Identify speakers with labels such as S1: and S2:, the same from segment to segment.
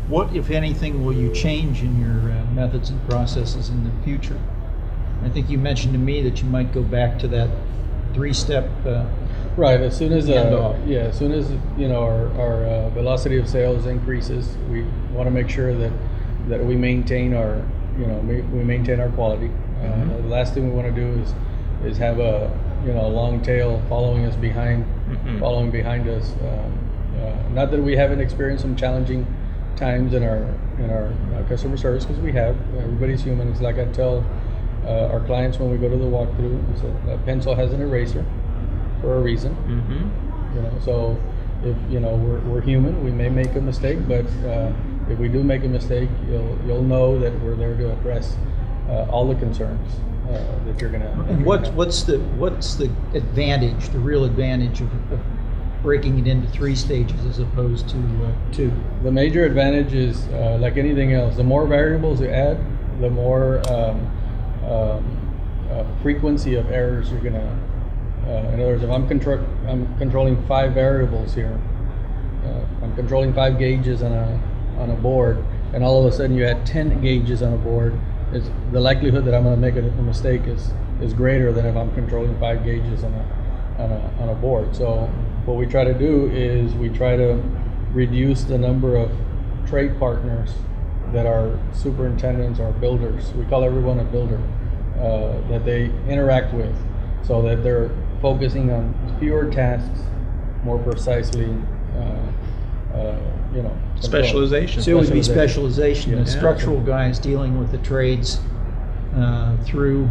S1: What, if anything, will you change in your methods and processes in the future? I think you mentioned to me that you might go back to that three-step.
S2: Right. As soon as
S1: handoff.
S2: as soon as our velocity of sales increases, we want to make sure that we maintain our we maintain our quality. The last thing we want to do is have a long tail following us behind, following behind us. Not that we haven't experienced some challenging times in our customer service, because we have. Everybody's human. It's like I tell our clients when we go to the walkthrough, I said, a pencil has an eraser for a reason. So if we're human, we may make a mistake, but if we do make a mistake, you'll know that we're there to address all the concerns that you're gonna.
S1: And what's the advantage, the real advantage of breaking it into 3 stages as opposed to 2?
S2: The major advantage is like anything else. The more variables you add, the more frequency of errors you're gonna. In other words, if I'm controlling 5 variables here, I'm controlling 5 gauges on a board, and all of a sudden you add 10 gauges on a board, the likelihood that I'm going to make a mistake is greater than if I'm controlling 5 gauges on a board. So what we try to do is we try to reduce the number of trade partners that are superintendents or builders. We call everyone a builder that they interact with, so that they're focusing on fewer tasks more precisely.
S3: Specialization.
S1: So it would be specialization.
S2: Yeah.
S1: The structural guys dealing with the trades through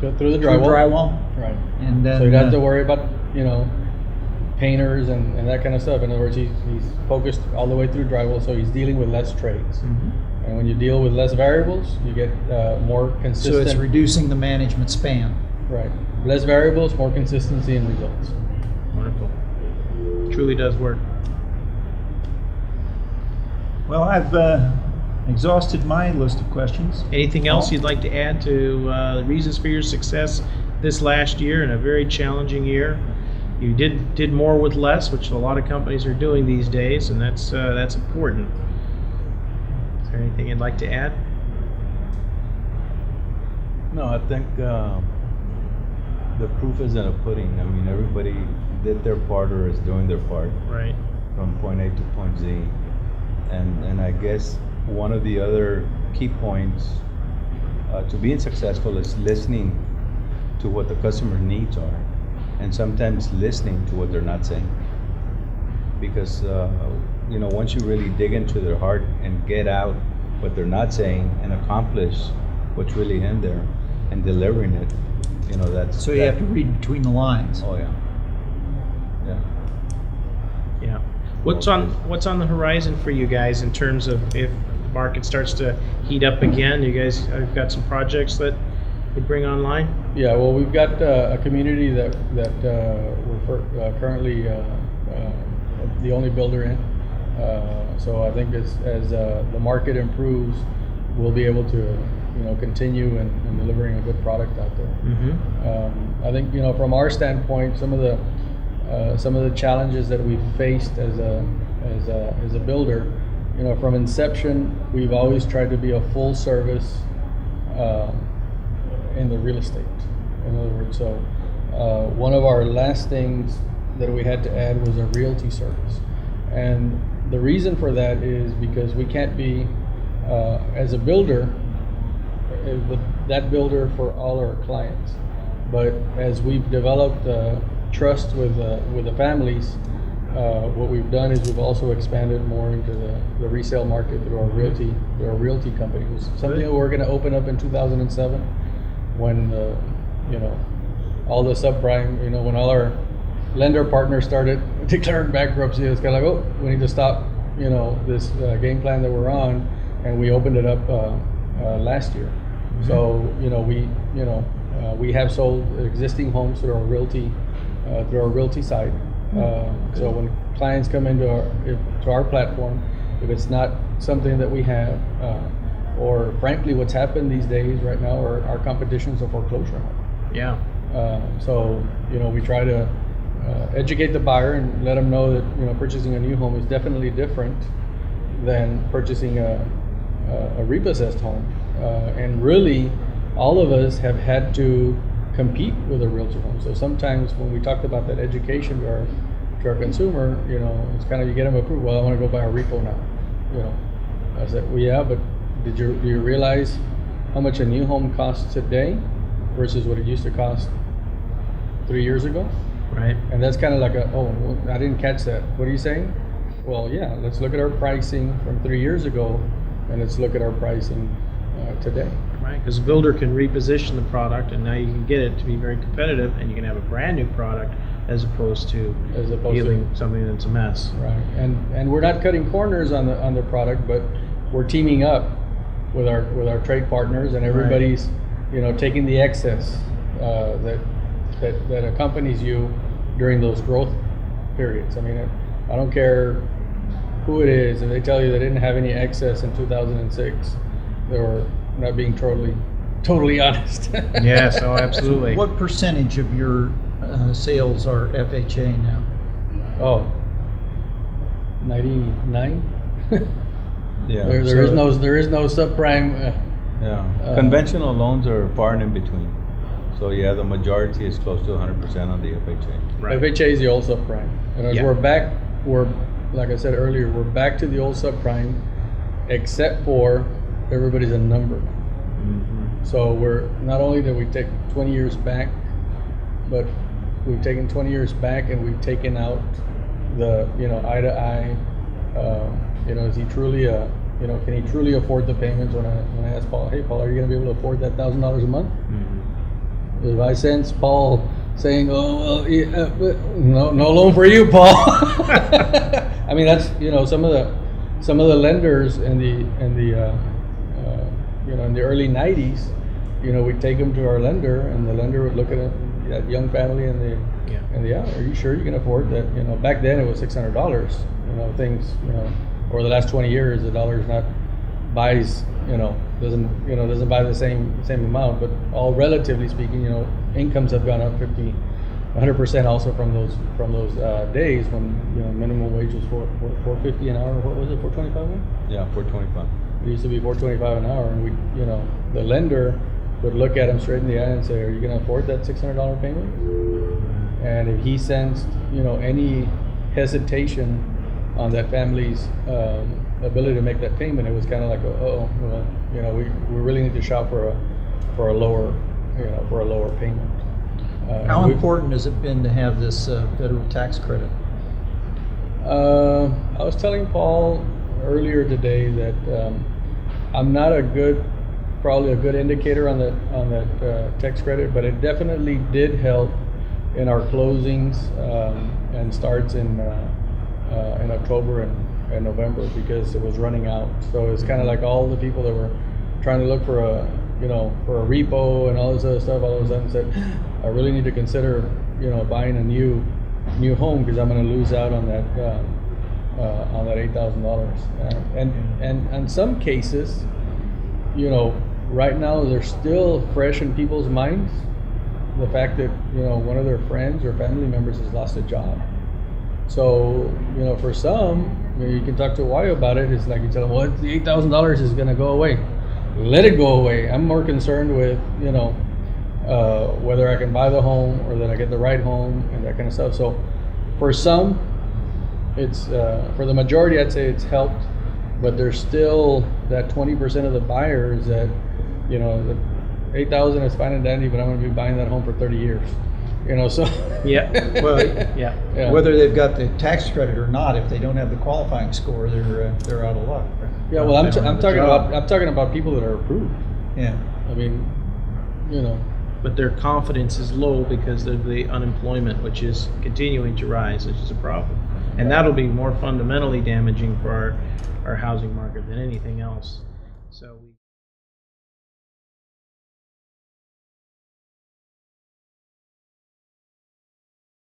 S2: the drywall. Right.
S1: And then
S2: so you don't have to worry about painters and that kind of stuff. In other words, he's focused all the way through drywall, so he's dealing with less trades. And when you deal with less variables, you get more consistent.
S1: So it's reducing the management span.
S2: Right. Less variables, more consistency in results.
S3: Wonderful. Truly does work.
S1: Well, I've exhausted my list of questions.
S3: Anything else you'd like to add to the reasons for your success this last year in a very challenging year? You did more with less, which a lot of companies are doing these days, and that's important. Is there anything you'd like to add?
S4: No, I think the proof is in the pudding. I mean, everybody did their part or is doing their part.
S3: Right.
S4: From point A to point Z. And I guess one of the other key points to being successful is listening to what the customer needs are, and sometimes listening to what they're not saying. Because once you really dig into their heart and get out what they're not saying and accomplish what's really in there and delivering it, that's.
S1: So you have to read between the lines.
S4: Oh yeah.
S3: Yeah. What's on the horizon for you guys in terms of if the market starts to heat up again? You guys have got some projects that would bring online?
S2: Yeah, well, we've got a community that we're currently the only builder in. So I think as the market improves, we'll be able to continue and delivering a good product out there. I think from our standpoint, some of the challenges that we've faced as a builder, from inception, we've always tried to be a full service in the real estate. In other words, so one of our last things that we had to add was a realty service, and the reason for that is because we can't be as a builder that builder for all our clients, but as we've developed trust with the families, what we've done is we've also expanded more into the resale market through our realty company. It was something that we're going to open up in 2007 when all the subprime, when all our lender partners started declaring bankruptcy. It's kind of like, oh, we need to stop this game plan that we're on, and we opened it up last year. So we have sold existing homes through our realty side. So when clients come into our platform, if it's not something that we have, or frankly what's happened these days right now are our competition's a foreclosure home.
S3: Yeah.
S2: So we try to educate the buyer and let them know that purchasing a new home is definitely different than purchasing a repossessed home. And really, all of us have had to compete with a realtor home. So sometimes when we talked about that education to our consumer, you know, it's kind of, you get them approved. Well, I want to go buy a repo now. You know, I said, well, yeah, but do you realize how much a new home costs today versus what it used to cost 3 years ago?
S3: Right.
S2: And that's kind of like I didn't catch that. What are you saying? Well, yeah, let's look at our pricing from 3 years ago, and let's look at our pricing today.
S3: Right, because a builder can reposition the product, and now you can get it to be very competitive, and you can have a brand new product as opposed to dealing something that's a mess.
S2: Right, and we're not cutting corners on the product, but we're teaming up with our trade partners, and everybody's you know, taking the excess that accompanies you during those growth periods. I mean, I don't care who it is, if they tell you they didn't have any excess in 2006, they were not being totally honest.
S3: Yes, oh, absolutely.
S1: What percentage of your sales are FHA now?
S2: Oh, 99.
S4: Yeah.
S2: There is no subprime.
S4: Yeah. Conventional loans are far and in between. So yeah, the majority is close to 100% on the FHA.
S3: Right.
S2: FHA is the old subprime, and as
S3: Yeah.
S2: we're like I said earlier, we're back to the old subprime, except for everybody's a number.
S4: Mm-hmm.
S2: So we're not only did we take 20 years back, but we've taken 20 years back and we've taken out the, you know, eye to eye. You know, is he truly you know, can he truly afford the payments? When I asked Paul, hey Paul, are you going to be able to afford that $1,000 a month?
S3: Mm-hmm.
S2: If I sense Paul saying, oh well, yeah, but no loan for you, Paul. I mean, that's, you know, some of the lenders in the you know, in the early 90s, you know, we'd take them to our lender, and the lender would look at that young family and are you sure you can afford that? You know, back then it was $600. You know, things, you know, over the last 20 years, the dollar's not buys, you know, doesn't buy the same amount, but all relatively speaking, you know, incomes have gone up 100% also from those days when, you know, minimum wage was $4.50 an hour. What was it, $4.25?
S4: Yeah, 425.
S2: It used to be $4.25 an hour, and we, you know, the lender would look at him straight in the eye and say, "Are you going to afford that $600 payment?" And if he sensed, you know, any hesitation on that family's ability to make that payment, it was kind of like, well, you know, we really need to shop for a lower payment.
S1: How important has it been to have this federal tax credit?
S2: I was telling Paul earlier today that I'm not probably a good indicator on that tax credit, but it definitely did help in our closings and starts in October and November, because it was running out. So it's kind of like all the people that were trying to look for a repo and all this other stuff, all of a sudden said, I really need to consider, you know, buying a new home, because I'm going to lose out on that $8,000. And in some cases, you know, right now they're still fresh in people's minds, the fact that, you know, one of their friends or family members has lost a job. So, you know, for some, you know, you can talk to a wife about it. It's like you tell them, well, the $8,000 is going to go away. Let it go away. I'm more concerned with, you know, whether I can buy the home or that I get the right home and that kind of stuff. So for some, it's for the majority, I'd say it's helped, but there's still that 20% of the buyers that, you know, the $8,000 is fine and dandy, but I'm going to be buying that home for 30 years. You know, so
S3: yeah, well, yeah.
S1: Whether they've got the tax credit or not, if they don't have the qualifying score, they're out of luck. Right?
S2: Yeah, well, I'm talking about people that are approved.
S1: Yeah,
S2: I mean, you know,
S3: but their confidence is low because of the unemployment, which is continuing to rise, which is a problem, and that'll be more fundamentally damaging for our housing market than anything else. So.